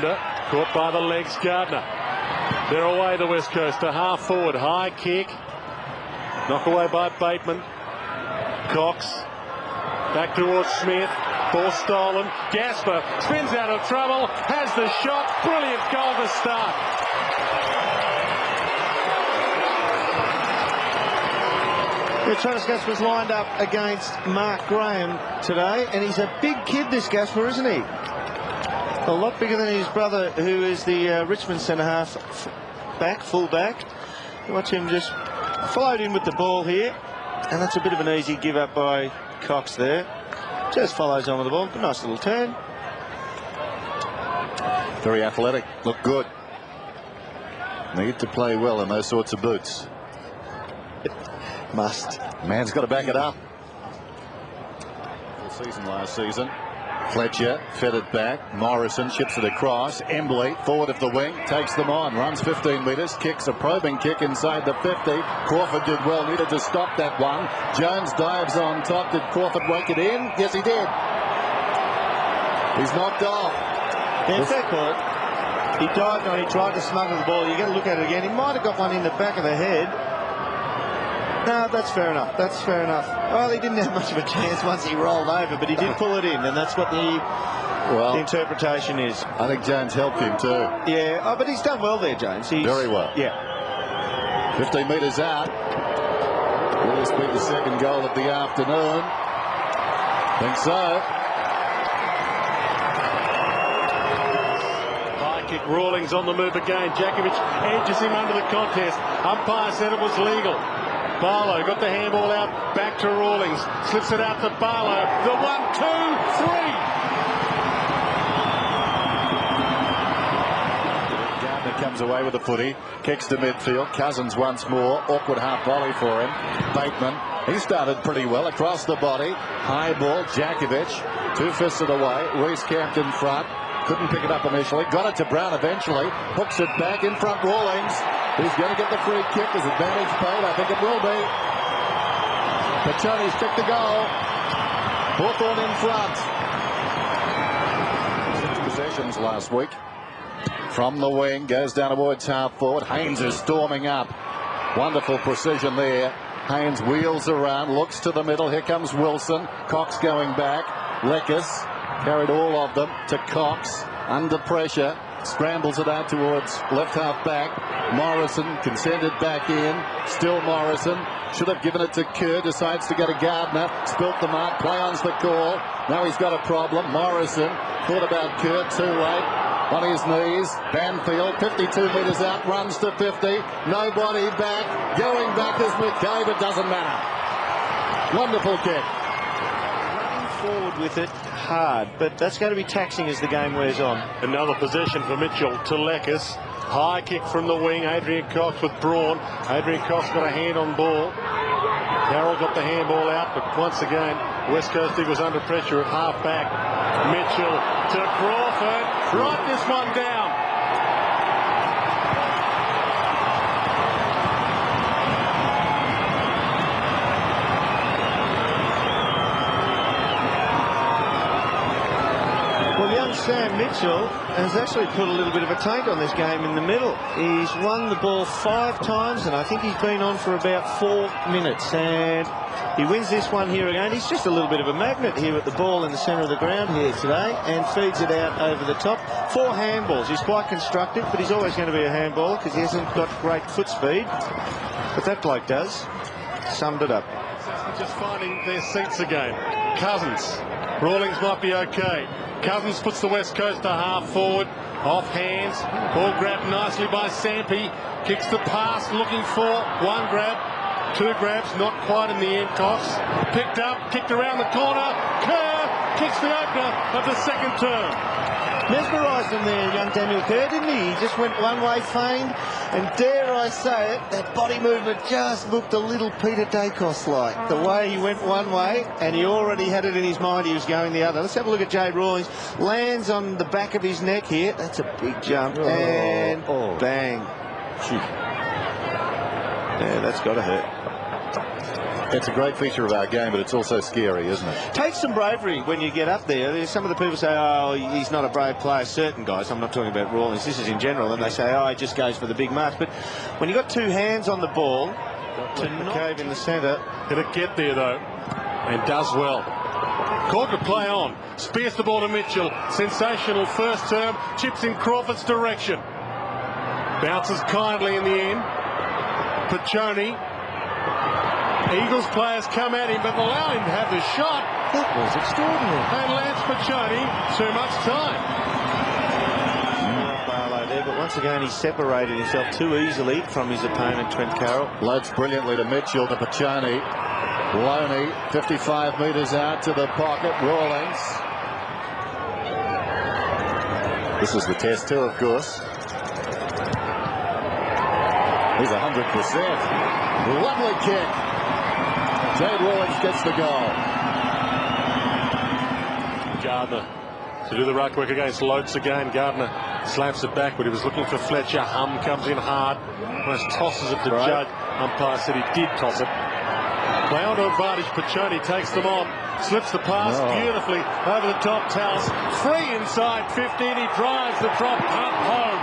defender. Caught by the legs, Gardner. They're away the West Coast to half forward. High kick. Knock away by Bateman. Cox. Back towards Smith. Ball stolen. Gasper spins out of trouble. Has the shot. Brilliant goal to start. Yeah, Travis Gasper's lined up against Mark Graham today, and he's a big kid, this Gasper, isn't he? A lot bigger than his brother, who is the Richmond centre-half full back. Watch him just float in with the ball here, and that's a bit of an easy give up by Cox there. Just follows on with the ball. Nice little turn. Very athletic. Look good. Need to play well in those sorts of boots. Must. Man's got to back it up. Full season last season. Fletcher fed it back. Morrison chips it across. Embley forward of the wing, takes them on, runs 15 metres, kicks a probing kick inside the 50. Crawford did well, needed to stop that one. Jones dives on top. Did Crawford wake it in? Yes, he did. He's knocked off. Yeah, fair call. He dived on, he tried to smuggle the ball. You got to look at it again. He might have got one in the back of the head. No, that's fair enough. That's fair enough. Well, he didn't have much of a chance once he rolled over, but he did pull it in, and that's what the interpretation is. I think Jones helped him too. Yeah, but he's done well there, Jones. Very well. Yeah. 15 metres out. Will this be the second goal of the afternoon? Think so. High kick. Rawlings on the move again. Jakovic edges him under the contest. Umpire said it was legal. Barlow got the handball out, back to Rawlings, slips it out to Barlow, the 1, 2, 3. Gardner comes away with the footy, kicks to midfield, Cousins once more, awkward half volley for him. Bateman, he started pretty well across the body, high ball, Jakovic, 2 fists it away, Reece camped in front, couldn't pick it up initially, got it to Brown eventually, hooks it back in front, Rawlings. He's going to get the free kick. Is advantage paid? I think it will be. Pachoni's kicked the goal. Hawthorn in front. 6 possessions last week. From the wing, goes down towards half forward. Haynes is storming up. Wonderful precision there. Haynes wheels around, looks to the middle. Here comes Wilson. Cox going back. Leckis carried all of them to Cox. Under pressure. Scrambles it out towards left half back. Morrison consented back in. Still Morrison. Should have given it to Kerr. Decides to go to Gardner. Spilt the mark. Play on's the call. Now he's got a problem. Morrison thought about Kerr. Too late. On his knees. Banfield 52 metres out. Runs to 50. Nobody back. Going back is McCabe. It doesn't matter. Wonderful kick. Forward with it hard, but that's going to be taxing as the game wears on. Another possession for Mitchell to Leckis. High kick from the wing. Adrian Cox with brawn. Adrian Cox got a hand on ball. Carroll got the handball out, but once again West Coast was under pressure at half back. Mitchell to Crawford. Right this one down. Sam Mitchell has actually put a little bit of a taint on this game in the middle. He's won the ball 5 times, and I think he's been on for about 4 minutes. And he wins this one here again. He's just a little bit of a magnet here at the ball in the centre of the ground here today, and feeds it out over the top. 4 handballs. He's quite constructive, but he's always going to be a handballer because he hasn't got great foot speed. But that bloke does. Summed it up. Just finding their seats again. Cousins. Rawlings might be okay. Cousins puts the West Coast to half forward. Off hands. Ball grabbed nicely by Sampi. Kicks the pass, looking for 1 grab. 2 grabs, not quite in the end. Cox picked up, kicked around the corner. Kerr kicks the opener of the second term. Mesmerised him there, young Daniel Kerr, didn't he? He just went one-way feigned, and dare I say it, that body movement just looked a little Peter Dacos-like. The way he went one way, and he already had it in his mind he was going the other. Let's have a look at Jay Rawlings. Lands on the back of his neck here. That's a big jump, and bang. Yeah, that's got to hurt. It's a great feature of our game, but it's also scary, isn't it? Takes some bravery when you get up there. There's some of the people say, oh, he's not a brave player. Certain guys, I'm not talking about Rawlings, this is in general, and they say, oh, he just goes for the big marks. But when you've got two hands on the ball, to McCabe in the centre. Going to get there, though, and does well. Caught to play on. Spears the ball to Mitchell. Sensational first term. Chips in Crawford's direction. Bounces kindly in the end. Pachoni. Eagles players come at him, but allow him to have the shot. That was extraordinary. And Lance Pachoni, too much time. Barlow there, but once again he separated himself too easily from his opponent, Trent Carroll. Loads brilliantly to Mitchell, to Pachoni. Loney, 55 metres out to the pocket. Rawlings. This is the test too, of course. He's 100%. Lovely kick. Jade Rawlings gets the goal. Gardner to do the ruck work against Lotes again. Gardner slaps it back, but he was looking for Fletcher. Hum comes in hard. Almost tosses it to Judd. Umpire said he did toss it. Play on to advantage. Pachoni takes them on. Slips the pass beautifully over the top. Tallis free inside 15. He drives the drop punt home.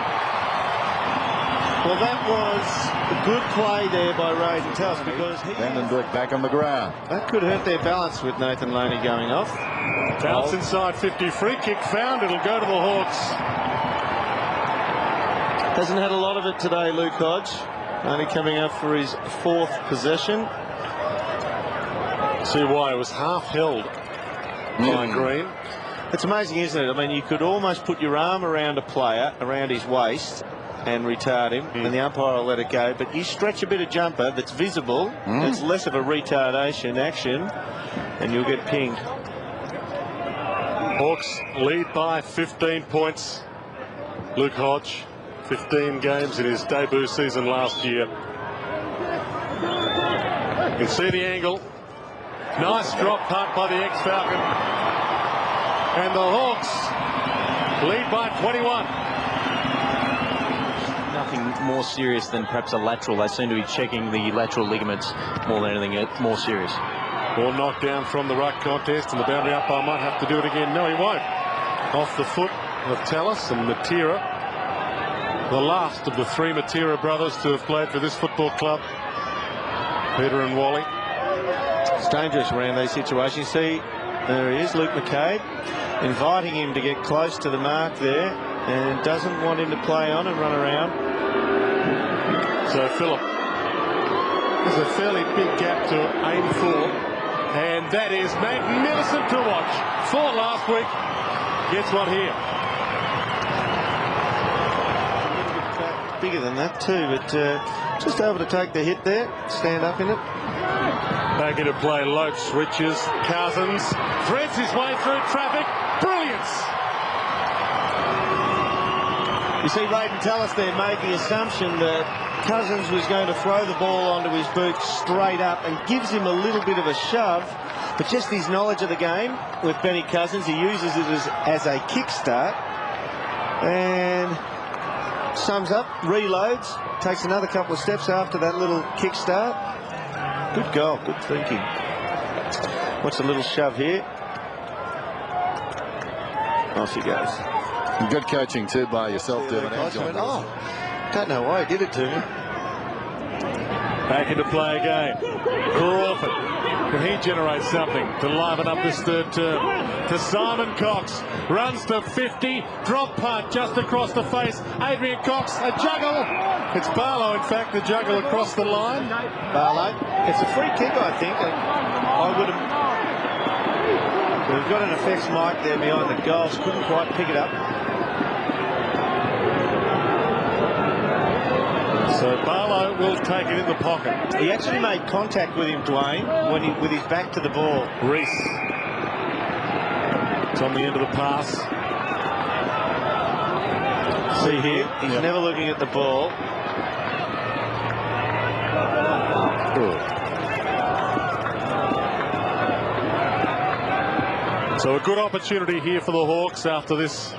Well, that was a good play there by Razor Tallis, because Vandenbroek back on the ground. that could hurt their balance with Nathan Loney going off. Tallis inside 50. Free kick found. It'll go to the Hawks. Hasn't had a lot of it today, Luke Hodge. Only coming up for his fourth possession. See why it was half held by Green. It's amazing, isn't it? I mean, you could almost put your arm around a player, around his waist, and retard him, and the umpire will let it go. But you stretch a bit of jumper that's visible, it's less of a retardation action, and you'll get pinged. Hawks lead by 15 points. Luke Hodge, 15 games in his debut season last year. You can see the angle. Nice drop punt by the ex-Falcon. And the Hawks lead by 21. Nothing more serious than perhaps a lateral. They seem to be checking the lateral ligaments more than anything more serious. Ball knocked down from the ruck contest, and the boundary umpire might have to do it again. No, he won't. Off the foot of Tallis and Matera. The last of the three Matera brothers to have played for this football club. Peter and Wally. It's dangerous around these situations. See, there he is, Luke McCabe, inviting him to get close to the mark there, and doesn't want him to play on and run around. So Phillip, there's a fairly big gap to aim for, and that is magnificent to watch. 4 last week, gets one here. A little bit bigger than that too, but just able to take the hit there, stand up in it. Back into play, Loach switches, Cousins threads his way through traffic. Brilliance! You see Razor Tallis there made the assumption that Cousins was going to throw the ball onto his boot straight up, and gives him a little bit of a shove, but just his knowledge of the game with Benny Cousins, he uses it as a kickstart, and sums up, reloads, takes another couple of steps after that little kickstart. Good goal, good thinking. What's a little shove here? Off he goes. Good coaching too by yourself, Dermot. Oh, don't know why he did it to me. Back into play again. Crawford. Can he generate something to liven up this third term? To Simon Cox. Runs to 50. Drop punt just across the face. Adrian Cox, a juggle. It's Barlow, in fact, the juggle across the line. Barlow. It's a free kick, I think. I would have... We've got an effects mic there behind the goals. Couldn't quite pick it up. So Barlow will take it in the pocket. He actually made contact with him, Dwayne, with his back to the ball. Reese. It's on the end of the pass. See here, he's never looking at the ball. So a good opportunity here for the Hawks after this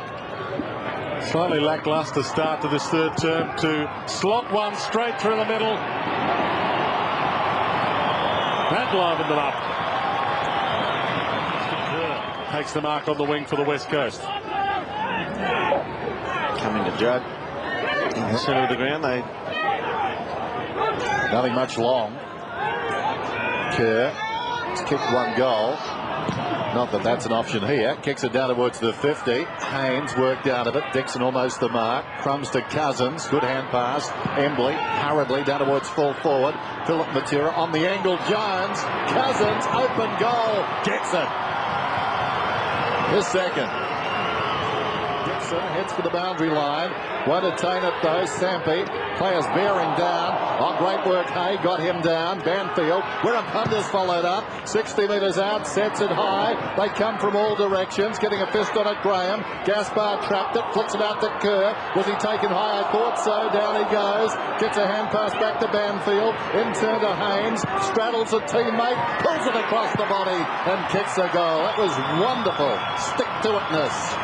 slightly lackluster start to this third term to slot one straight through the middle. That livened them up. Takes the mark on the wing for the West Coast. Coming to Judd. In the centre of the ground, they... Nothing much long. Kerr has kicked one goal. Not that that's an option here. Kicks it down towards the 50. Haynes worked out of it. Dixon almost the mark. Crumbs to Cousins. Good hand pass. Embley hurriedly down towards full forward. Philip Matera on the angle. Jones. Cousins. Open goal. Gets it. His second. Dixon heads for the boundary line. Won't attain it though. Sampi. Players bearing down. On great work, Hay got him down. Banfield. Wirrapunda's followed up. 60 metres out. Sets it high. They come from all directions. Getting a fist on it, Graham. Gaspar trapped it. Flicks it out to Kerr. Was he taken high? I thought so. Down he goes. Gets a hand pass back to Banfield. In turn to Haynes. Straddles a teammate. Pulls it across the body and kicks a goal. That was wonderful. Stick-to-itness.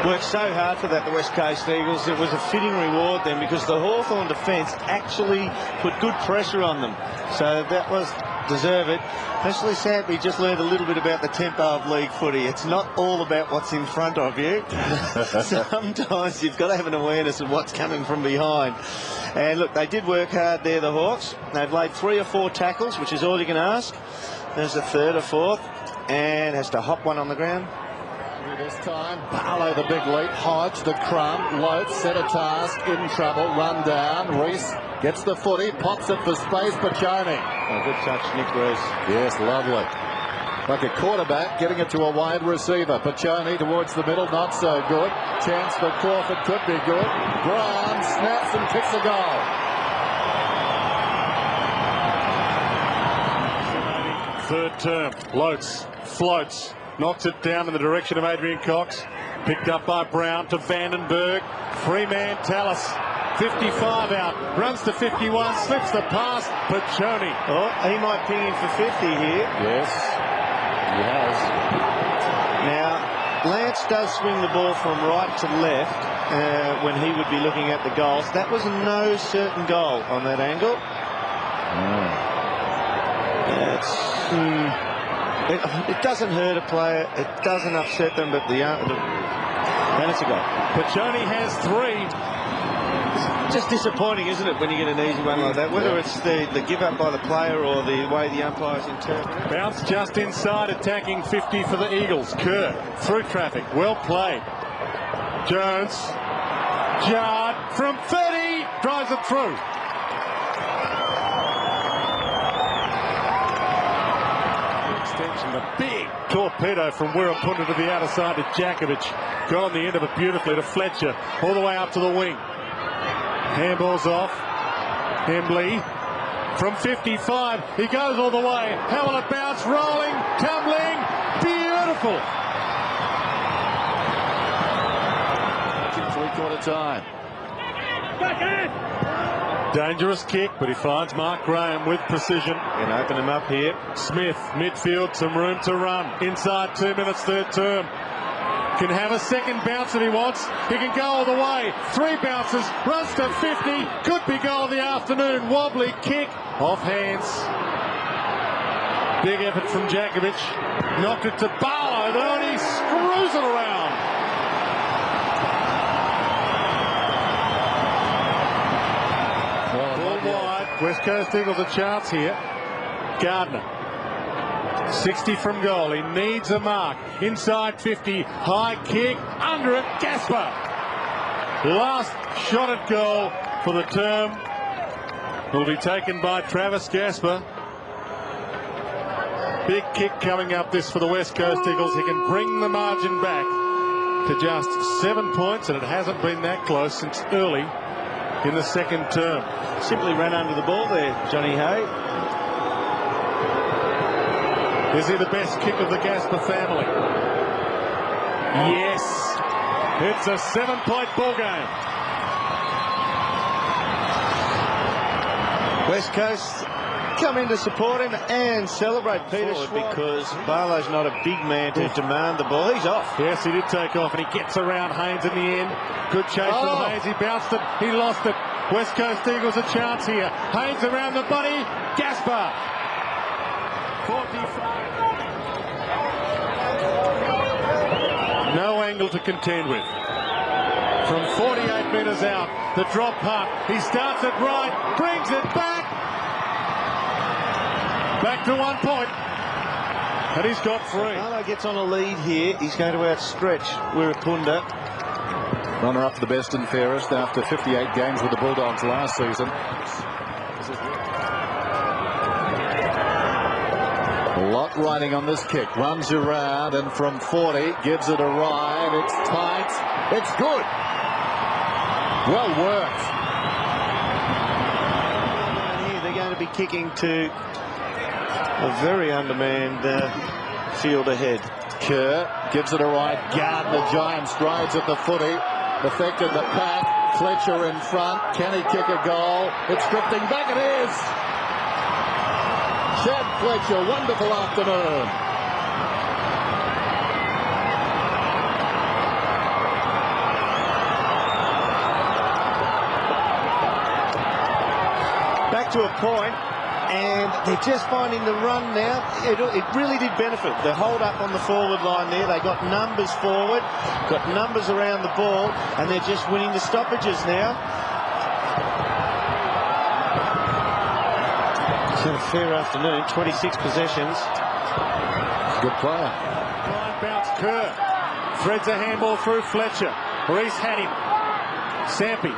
Worked so hard for that, the West Coast Eagles. It was a fitting reward then, because the Hawthorn defence actually put good pressure on them. So that was deserved. Actually, Sampi just learned a little bit about the tempo of league footy. It's not all about what's in front of you. Sometimes you've got to have an awareness of what's coming from behind. And look, they did work hard there, the Hawks. They've laid 3 or 4 tackles, which is all you can ask. There's a third or fourth, and has to hop one on the ground. This time, Barlow the big leap, Hodge the crumb, Loath set a task, in trouble, run down, Reese gets the footy, pops it for space, Pachoni. Oh, good touch, Nick Reese. Yes, lovely. Like a quarterback getting it to a wide receiver. Pachoni towards the middle, not so good. Chance for Crawford, could be good. Brown snaps and kicks a goal. Third term, Loates, floats. Knocks it down in the direction of Adrian Cox. Picked up by Brown to Vandenberg. Free-man Tallis. 55 out. Runs to 51. Slips the pass. Pachoni. Oh, he might ping in for 50 here. Yes, he has. Now, Lance does swing the ball from right to left when he would be looking at the goals. That was no certain goal on that angle. It doesn't hurt a player, it doesn't upset them, but and it's a goal. Pachoni has 3. It's just disappointing, isn't it, when you get an easy one like that, whether it's the give up by the player or the way the umpires interpret it. Bounce just inside, attacking 50 for the Eagles. Kerr through traffic, well played. Jones, Jard from 30, drives it through. A big torpedo from Wirrapunda to the outer side to Jakovic. Got on the end of it beautifully to Fletcher. All the way up to the wing. Handball's off. Embley from 55. He goes all the way. How will it bounce? Rolling, tumbling. Beautiful. Three-quarter time. Dangerous kick, but he finds Mark Graham with precision. And open him up here. Smith, midfield, some room to run. Inside 2 minutes, third term. Can have a second bounce if he wants. He can go all the way. 3 bounces, runs to 50. Could be goal of the afternoon. Wobbly kick, off hands. Big effort from Jakovic. Knocked it to Barlow, though, and he screws it around. West Coast Eagles a chance here. Gardner. 60 from goal. He needs a mark. Inside 50. High kick. Under it. Gaspar. Last shot at goal for the term will be taken by Travis Gaspar. Big kick coming up this for the West Coast Eagles. He can bring the margin back to just 7 points, and it hasn't been that close since early in the second term. Simply ran under the ball there, Johnny Hay. Is he the best kick of the Gaspar family? Yes. It's a 7-point ball game. West Coast come in to support him and celebrate Peter Schwab, because Barlow's not a big man to demand the ball. He's off. Yes, he did take off, and he gets around Haynes in the end. Good chase from Haynes. He bounced it. He lost it. West Coast Eagles a chance here. Haynes around the body. Gaspar. 45. No angle to contend with. From 48 metres out, the drop punt. He starts it right, brings it back. Back to 1 point. And he's got 3. Arlo gets on a lead here. He's going to outstretch Wirapunda. Runner up to the best and fairest after 58 games with the Bulldogs last season. A lot riding on this kick. Runs around and from 40 gives it a ride. It's tight. It's good. Well worked. Here they're going to be kicking to a very undermanned field ahead. Kerr gives it a ride. Gardner Giant strides at the footy. Affected the pack. Fletcher in front. Can he kick a goal? It's drifting back. It is. Chad Fletcher, wonderful afternoon. Back to a point, and they're just finding the run now. It really did benefit. The hold up on the forward line there. They got numbers forward, got numbers around the ball, and they're just winning the stoppages now. It's a fair afternoon, 26 possessions. Good player. Line bounce, Kerr. Threads a handball through Fletcher. Reese had him. Sampi.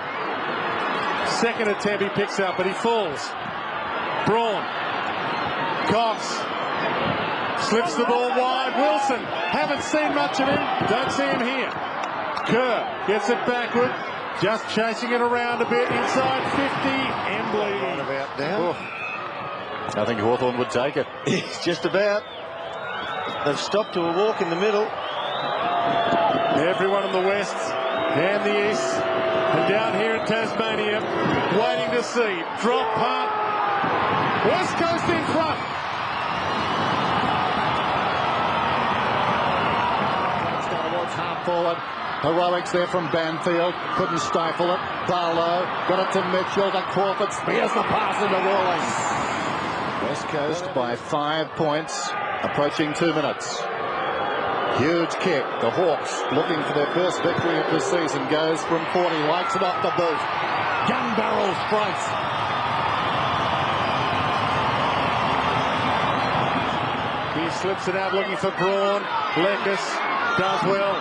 Second attempt he picks up, but he falls. Braun. Cox. Slips the ball wide. Wilson. Haven't seen much of him. Don't see him here. Kerr gets it backward. Just chasing it around a bit. Inside 50. Embley. Right about down. Oh. I think Hawthorn would take it. It's just about. They've stopped to a walk in the middle. Everyone in the west and the east and down here in Tasmania waiting to see. Drop punt. West Coast in front. Down towards half forward. Heroics there from Banfield. Couldn't stifle it. Barlow got it to Mitchell. To Crawford. Spears the pass into Rawlings. West Coast by 5 points. Approaching 2 minutes. Huge kick. The Hawks looking for their first victory of the season. Goes from 40. Likes it off the boot. Gun barrel strikes. He slips it out looking for Braun. Lekes does well.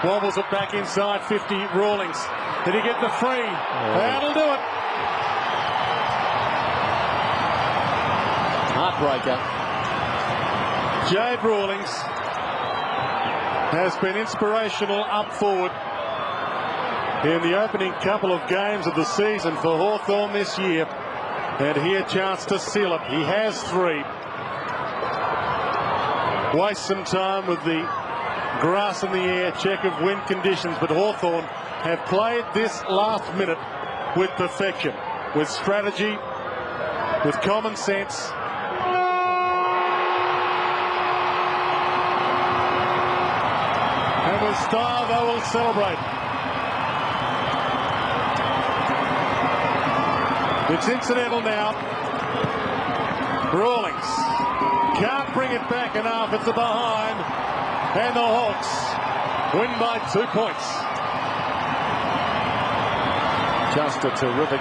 Wobbles it back inside 50. Rawlings. Did he get the free? That'll do it. Heartbreaker. Jade Rawlings has been inspirational up forward in the opening couple of games of the season for Hawthorn this year. And here a chance to seal it. He has 3. Waste some time with the grass in the air, check of wind conditions, but Hawthorn have played this last minute with perfection, with strategy, with common sense. And with style they will celebrate. It's incidental now. Rawlings can't bring it back enough. It's a behind. And the Hawks win by 2 points. Just a terrific